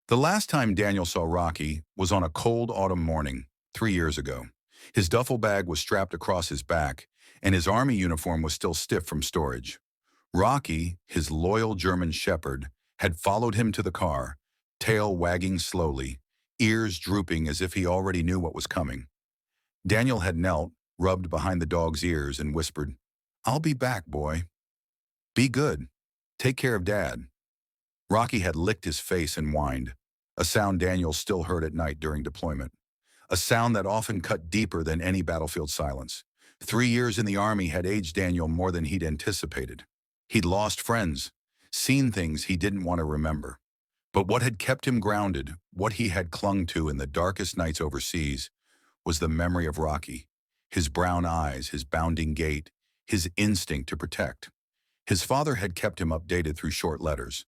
The last time Daniel saw Rocky was on a cold autumn morning, 3 years ago. His duffel bag was strapped across his back, and his army uniform was still stiff from storage. Rocky, his loyal German shepherd, had followed him to the car, tail wagging slowly, ears drooping as if he already knew what was coming. Daniel had knelt, rubbed behind the dog's ears, and whispered, "I'll be back, boy. Be good. Take care of Dad." Rocky had licked his face and whined, a sound Daniel still heard at night during deployment, a sound that often cut deeper than any battlefield silence. 3 years in the Army had aged Daniel more than he'd anticipated. He'd lost friends, seen things he didn't want to remember. But what had kept him grounded, what he had clung to in the darkest nights overseas, was the memory of Rocky, his brown eyes, his bounding gait, his instinct to protect. His father had kept him updated through short letters.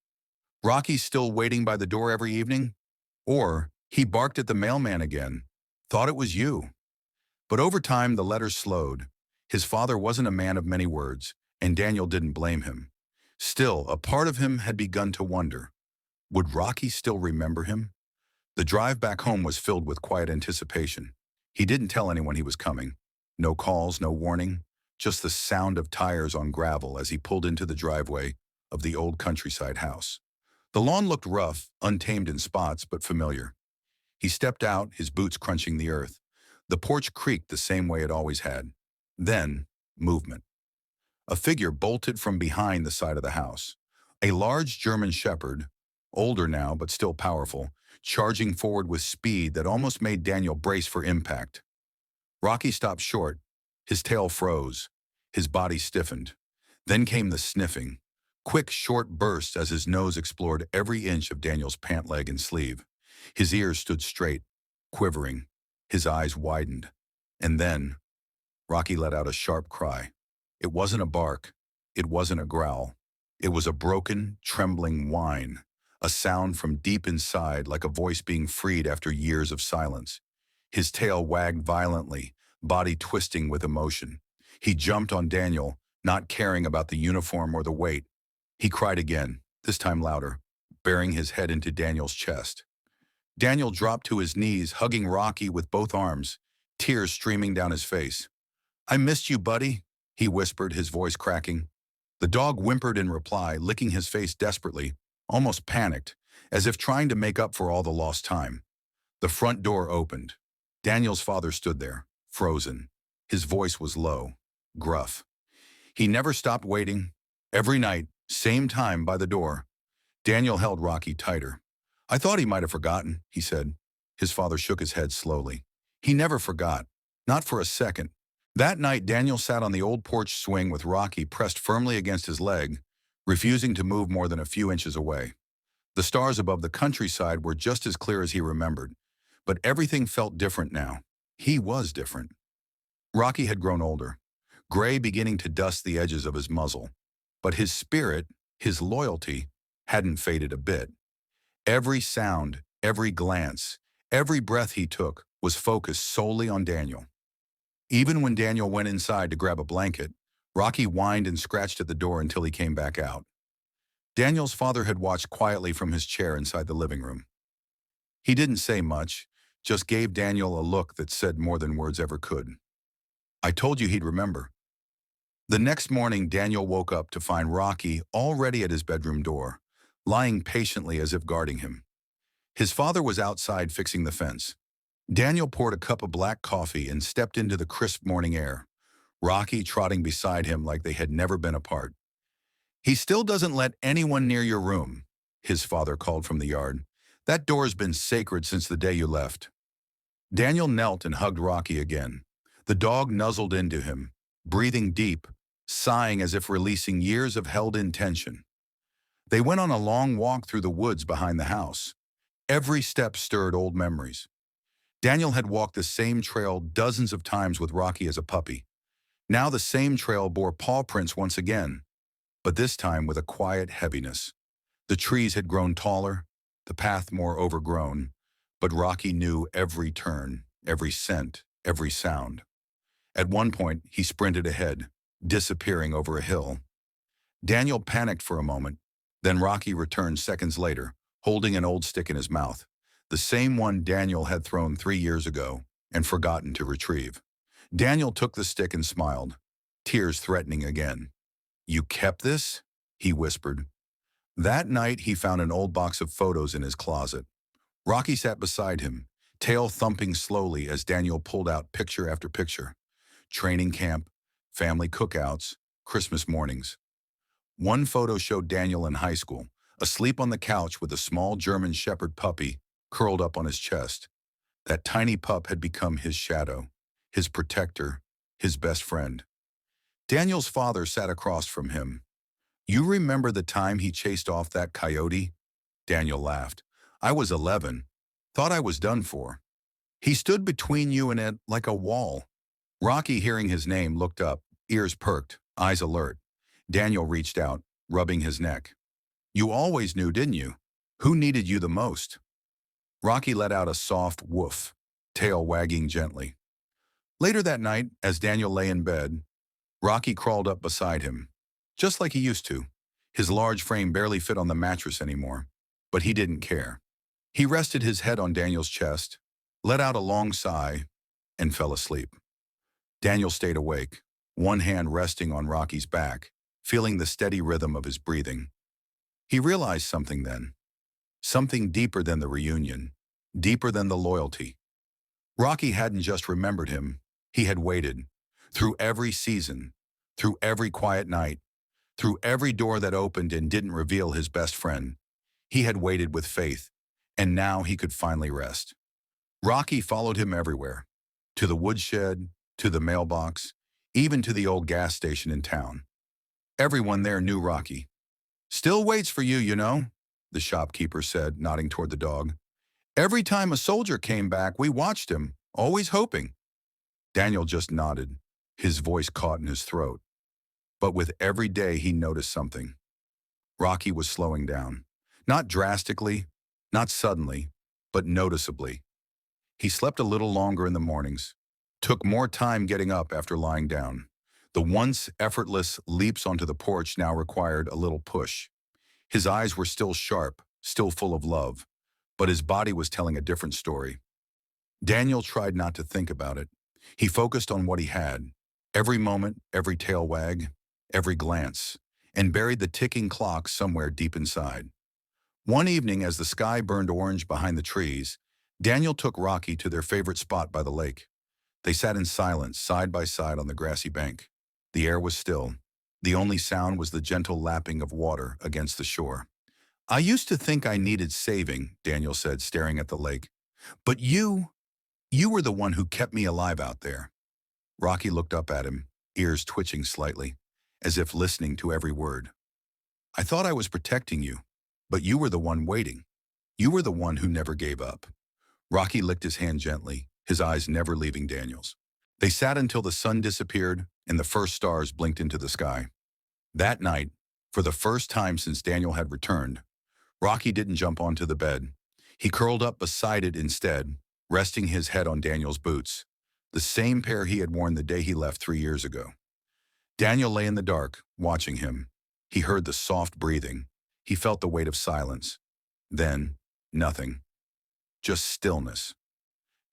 "Rocky still waiting by the door every evening?" Or, "He barked at the mailman again. Thought it was you." But over time, the letters slowed. His father wasn't a man of many words, and Daniel didn't blame him. Still, a part of him had begun to wonder, would Rocky still remember him? The drive back home was filled with quiet anticipation. He didn't tell anyone he was coming. No calls, no warning, just the sound of tires on gravel as he pulled into the driveway of the old countryside house. The lawn looked rough, untamed in spots, but familiar. He stepped out, his boots crunching the earth. The porch creaked the same way it always had. Then, movement. A figure bolted from behind the side of the house. A large German shepherd, older now but still powerful, charging forward with speed that almost made Daniel brace for impact. Rocky stopped short. His tail froze. His body stiffened. Then came the sniffing. Quick, short bursts as his nose explored every inch of Daniel's pant leg and sleeve. His ears stood straight, quivering. His eyes widened. And then, Rocky let out a sharp cry. It wasn't a bark. It wasn't a growl. It was a broken, trembling whine, a sound from deep inside like a voice being freed after years of silence. His tail wagged violently, body twisting with emotion. He jumped on Daniel, not caring about the uniform or the weight. He cried again, this time louder, burying his head into Daniel's chest. Daniel dropped to his knees, hugging Rocky with both arms, tears streaming down his face. "I missed you, buddy," he whispered, his voice cracking. The dog whimpered in reply, licking his face desperately, almost panicked, as if trying to make up for all the lost time. The front door opened. Daniel's father stood there, frozen. His voice was low, gruff. He never stopped waiting. Every night, same time by the door. Daniel held Rocky tighter. "I thought he might have forgotten," he said. His father shook his head slowly. He never forgot. Not for a second. That night, Daniel sat on the old porch swing with Rocky pressed firmly against his leg, refusing to move more than a few inches away. The stars above the countryside were just as clear as he remembered, but everything felt different now. He was different. Rocky had grown older, gray beginning to dust the edges of his muzzle. But his spirit, his loyalty, hadn't faded a bit. Every sound, every glance, every breath he took was focused solely on Daniel. Even when Daniel went inside to grab a blanket, Rocky whined and scratched at the door until he came back out. Daniel's father had watched quietly from his chair inside the living room. He didn't say much, just gave Daniel a look that said more than words ever could. "I told you he'd remember." The next morning, Daniel woke up to find Rocky already at his bedroom door, lying patiently as if guarding him. His father was outside fixing the fence. Daniel poured a cup of black coffee and stepped into the crisp morning air, Rocky trotting beside him like they had never been apart. "He still doesn't let anyone near your room," his father called from the yard. "That door's been sacred since the day you left." Daniel knelt and hugged Rocky again. The dog nuzzled into him, breathing deep, sighing as if releasing years of held-in tension. They went on a long walk through the woods behind the house. Every step stirred old memories. Daniel had walked the same trail dozens of times with Rocky as a puppy. Now the same trail bore paw prints once again, but this time with a quiet heaviness. The trees had grown taller, the path more overgrown, but Rocky knew every turn, every scent, every sound. At one point, he sprinted ahead, disappearing over a hill. Daniel panicked for a moment, then Rocky returned seconds later, holding an old stick in his mouth, the same one Daniel had thrown 3 years ago and forgotten to retrieve. Daniel took the stick and smiled, tears threatening again. "You kept this?" he whispered. That night, he found an old box of photos in his closet. Rocky sat beside him, tail thumping slowly as Daniel pulled out picture after picture. Training camp, family cookouts, Christmas mornings. One photo showed Daniel in high school, asleep on the couch with a small German Shepherd puppy curled up on his chest. That tiny pup had become his shadow, his protector, his best friend. Daniel's father sat across from him. "You remember the time he chased off that coyote?" Daniel laughed. "I was 11. Thought I was done for. He stood between you and it like a wall." Rocky, hearing his name, looked up, ears perked, eyes alert. Daniel reached out, rubbing his neck. "You always knew, didn't you? Who needed you the most?" Rocky let out a soft woof, tail wagging gently. Later that night, as Daniel lay in bed, Rocky crawled up beside him, just like he used to. His large frame barely fit on the mattress anymore, but he didn't care. He rested his head on Daniel's chest, let out a long sigh, and fell asleep. Daniel stayed awake, one hand resting on Rocky's back, feeling the steady rhythm of his breathing. He realized something then. Something deeper than the reunion, deeper than the loyalty. Rocky hadn't just remembered him, he had waited. Through every season, through every quiet night, through every door that opened and didn't reveal his best friend. He had waited with faith, and now he could finally rest. Rocky followed him everywhere, to the woodshed, to the mailbox, even to the old gas station in town. Everyone there knew Rocky. "Still waits for you, you know," the shopkeeper said, nodding toward the dog. "Every time a soldier came back, we watched him, always hoping." Daniel just nodded, his voice caught in his throat. But with every day he noticed something. Rocky was slowing down. Not drastically, not suddenly, but noticeably. He slept a little longer in the mornings, took more time getting up after lying down. The once effortless leaps onto the porch now required a little push. His eyes were still sharp, still full of love, but his body was telling a different story. Daniel tried not to think about it. He focused on what he had, every moment, every tail wag, every glance, and buried the ticking clock somewhere deep inside. One evening, as the sky burned orange behind the trees, Daniel took Rocky to their favorite spot by the lake. They sat in silence, side by side on the grassy bank. The air was still. The only sound was the gentle lapping of water against the shore. "I used to think I needed saving," Daniel said, staring at the lake. "But you were the one who kept me alive out there." Rocky looked up at him, ears twitching slightly, as if listening to every word. "I thought I was protecting you, but you were the one waiting. You were the one who never gave up." Rocky licked his hand gently, his eyes never leaving Daniel's. They sat until the sun disappeared and the first stars blinked into the sky. That night, for the first time since Daniel had returned, Rocky didn't jump onto the bed. He curled up beside it instead, resting his head on Daniel's boots, the same pair he had worn the day he left 3 years ago. Daniel lay in the dark, watching him. He heard the soft breathing. He felt the weight of silence. Then, nothing. Just stillness.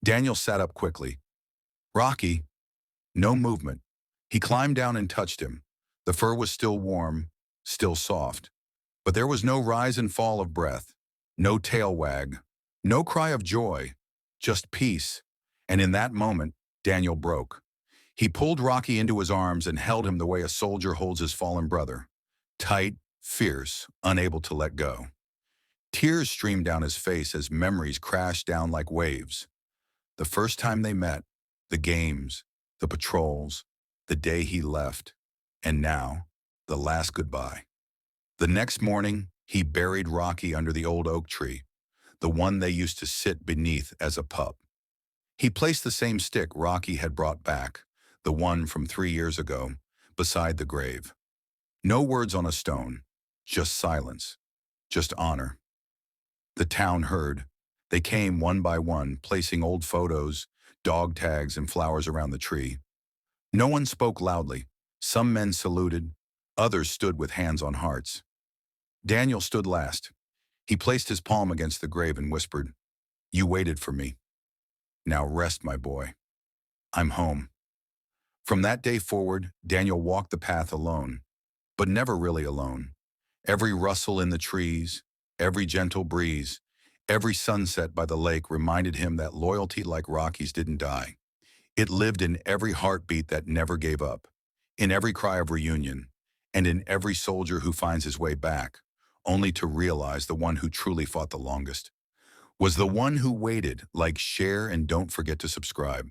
Daniel sat up quickly. "Rocky." No movement. He climbed down and touched him. The fur was still warm, still soft. But there was no rise and fall of breath, no tail wag, no cry of joy, just peace. And in that moment, Daniel broke. He pulled Rocky into his arms and held him the way a soldier holds his fallen brother. Tight, fierce, unable to let go. Tears streamed down his face as memories crashed down like waves. The first time they met, the games, the patrols, the day he left, and now, the last goodbye. The next morning, he buried Rocky under the old oak tree, the one they used to sit beneath as a pup. He placed the same stick Rocky had brought back, the one from 3 years ago, beside the grave. No words on a stone, just silence, just honor. The town heard. They came one by one, placing old photos, dog tags, and flowers around the tree. No one spoke loudly. Some men saluted, others stood with hands on hearts. Daniel stood last. He placed his palm against the grave and whispered, "You waited for me. Now rest, my boy. I'm home." From that day forward, Daniel walked the path alone, but never really alone. Every rustle in the trees, every gentle breeze, every sunset by the lake reminded him that loyalty like Rocky's didn't die. It lived in every heartbeat that never gave up, in every cry of reunion, and in every soldier who finds his way back, only to realize the one who truly fought the longest was the one who waited. Like, share, and don't forget to subscribe.